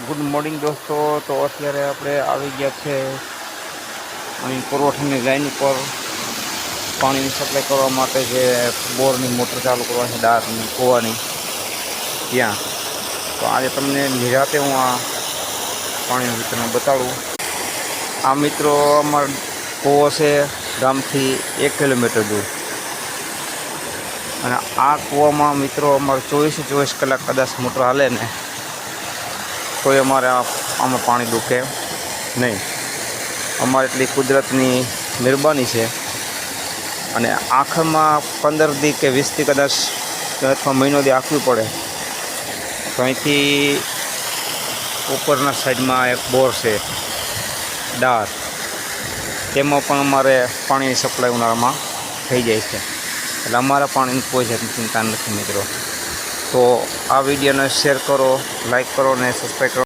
Good morning દોસ્તો. તો અત્યારે આપણે આવી ગયા છે અહીં પુરવઠાની લાઈન ઉપર પાણીની સપ્લાય કરવા માટે જે બોરની મોટર ચાલુ કરવા છે ડારની કૂવાની ત્યાં. તો આજે તમને નિરાતે હું આ પાણીનું વિતરણ બતાડું. આ મિત્રો અમારો કૂવો છે ગામથી 1 કિલોમીટર દૂર, અને આ કૂવામાં મિત્રો અમારે 24 કલાક કદાચ મોટર હાલે ને તોય અમારે આમાં પાણી દુખે નહીં. અમારે એટલી કુદરતની મહેરબાની છે. અને આખરમાં 15 દી કે 20 દી કદાચ અથવા મહિનો દી આખવી પડે તો અહીંથી ઉપરના સાઈડમાં એક બોર છે ડાર, તેમાં પણ અમારે પાણીની સપ્લાય ઉનાળામાં થઈ જાય છે. એટલે અમારા પાણીની કોઈ જાતની ચિંતા નથી મિત્રો. તો આ વિડીયોને શેર કરો, લાઈક કરો અને સબસ્ક્રાઈબ કરો.